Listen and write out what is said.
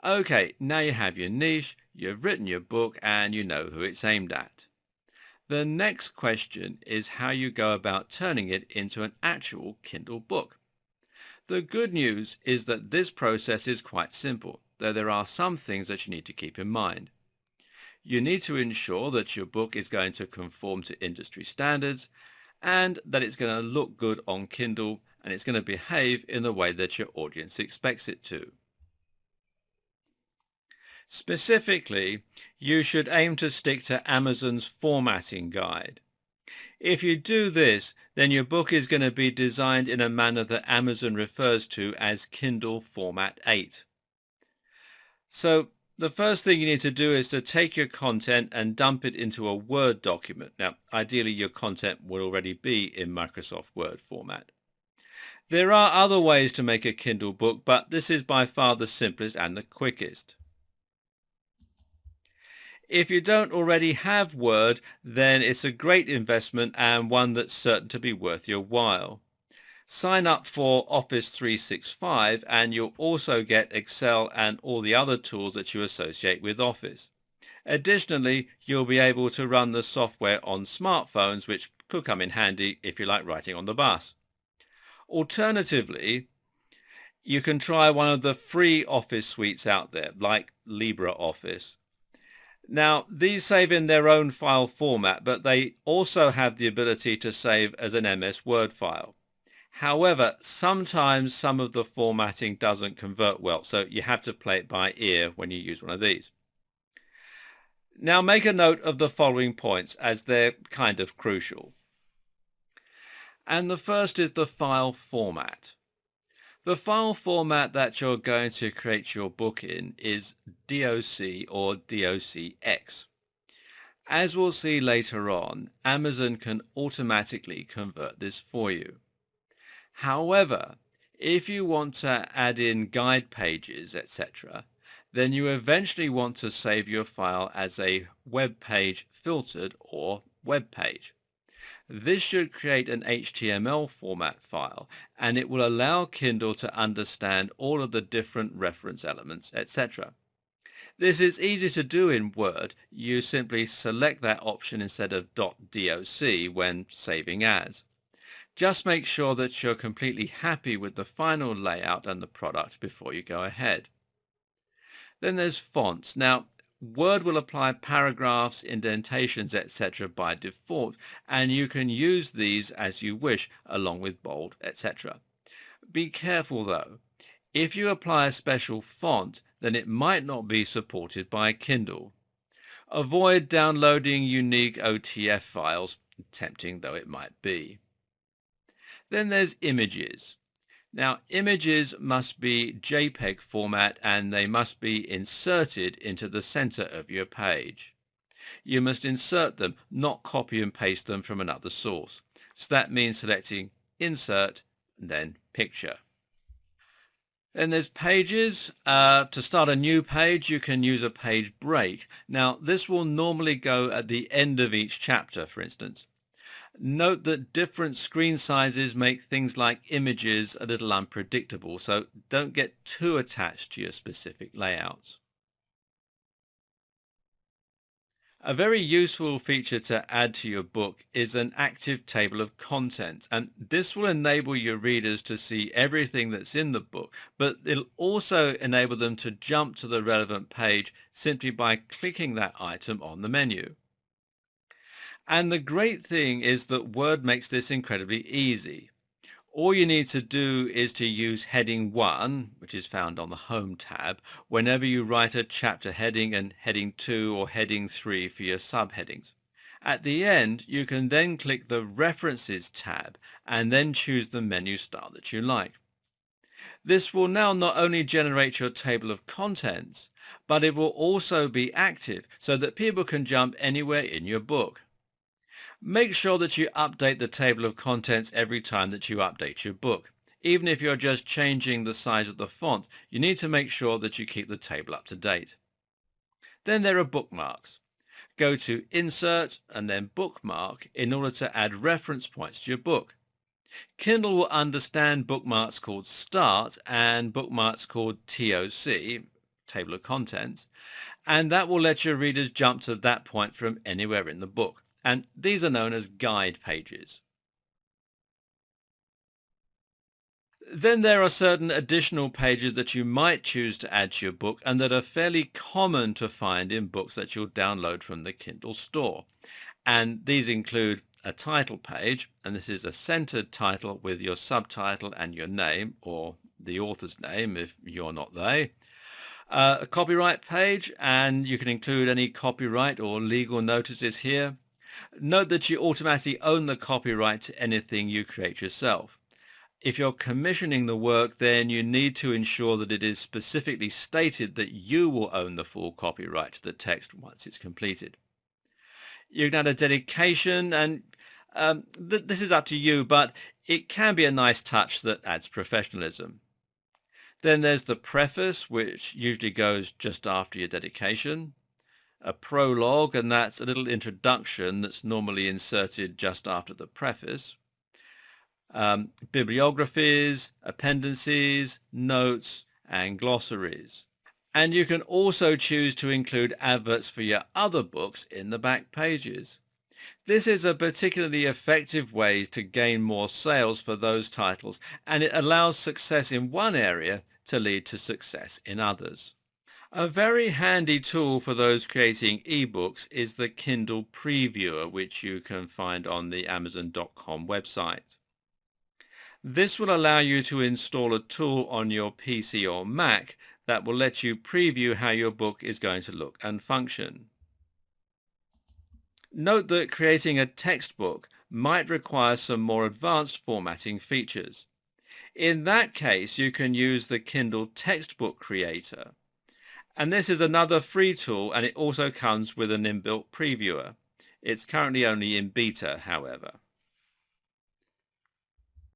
Okay, now you have your niche, you've written your book, and you know who it's aimed at. The next question is how you go about turning it into an actual Kindle book. The good news is that this process is quite simple, though there are some things that you need to keep in mind. You need to ensure that your book is going to conform to industry standards and that it's going to look good on Kindle and it's going to behave in the way that your audience expects it to. Specifically, you should aim to stick to Amazon's formatting guide. If you do this, then your book is going to be designed in a manner that Amazon refers to as Kindle Format 8. So the first thing you need to do is to take your content and dump it into a Word document. Now, ideally, your content will already be in Microsoft Word format. There are other ways to make a Kindle book, but this is by far the simplest and the quickest. If you don't already have Word, then it's a great investment and one that's certain to be worth your while. Sign up for Office 365 and you'll also get Excel and all the other tools that you associate with Office. Additionally, you'll be able to run the software on smartphones, which could come in handy if you like writing on the bus. Alternatively, you can try one of the free Office suites out there, like LibreOffice. Now, these save in their own file format, but they also have the ability to save as an MS Word file. However, sometimes some of the formatting doesn't convert well, so you have to play it by ear when you use one of these. Now make a note of the following points as they're kind of crucial. And the first is the file format. The file format that you're going to create your book in is DOC or DOCX. As we'll see later on, Amazon can automatically convert this for you. However, if you want to add in guide pages, etc., then you eventually want to save your file as a web page filtered or web page. This should create an HTML format file and it will allow Kindle to understand all of the different reference elements, etc. This is easy to do in Word. You simply select that option instead of .doc when saving as. Just make sure that you're completely happy with the final layout and the product before you go ahead. Then there's fonts. Now, Word will apply paragraphs, indentations, etc. by default, and you can use these as you wish, along with bold, etc. Be careful though. If you apply a special font, then it might not be supported by Kindle. Avoid downloading unique OTF files, tempting though it might be. Then there's images. Now, images must be JPEG format and they must be inserted into the center of your page. You must insert them, not copy and paste them from another source. So that means selecting Insert and then Picture. Then there's pages. To start a new page, you can use a page break. Now, this will normally go at the end of each chapter, for instance. Note that different screen sizes make things like images a little unpredictable, so don't get too attached to your specific layouts. A very useful feature to add to your book is an active table of contents, and this will enable your readers to see everything that's in the book, but it'll also enable them to jump to the relevant page simply by clicking that item on the menu. And the great thing is that Word makes this incredibly easy. All you need to do is to use heading 1, which is found on the Home tab, whenever you write a chapter heading, and heading 2 or heading 3 for your subheadings. At the end, you can then click the References tab and then choose the menu style that you like. This will now not only generate your table of contents, but it will also be active so that people can jump anywhere in your book. Make sure that you update the table of contents every time that you update your book. Even if you're just changing the size of the font, you need to make sure that you keep the table up to date. Then there are bookmarks. Go to Insert and then Bookmark in order to add reference points to your book. Kindle will understand bookmarks called Start and bookmarks called TOC, table of contents, and that will let your readers jump to that point from anywhere in the book. And these are known as guide pages. Then there are certain additional pages that you might choose to add to your book and that are fairly common to find in books that you'll download from the Kindle store. And these include a title page, and this is a centered title with your subtitle and your name, or the author's name if you're not they. A copyright page, and you can include any copyright or legal notices here. Note that you automatically own the copyright to anything you create yourself. If you're commissioning the work, then you need to ensure that it is specifically stated that you will own the full copyright to the text once it's completed. You can add a dedication, and this is up to you, but it can be a nice touch that adds professionalism. Then there's the preface, which usually goes just after your dedication. A prologue, and that's a little introduction that's normally inserted just after the preface. Bibliographies, appendices, notes, and glossaries. And you can also choose to include adverts for your other books in the back pages. This is a particularly effective way to gain more sales for those titles, and it allows success in one area to lead to success in others. A very handy tool for those creating ebooks is the Kindle Previewer, which you can find on the Amazon.com website. This will allow you to install a tool on your PC or Mac that will let you preview how your book is going to look and function. Note that creating a textbook might require some more advanced formatting features. In that case, you can use the Kindle Textbook Creator. And this is another free tool, and it also comes with an inbuilt previewer. It's currently only in beta, however.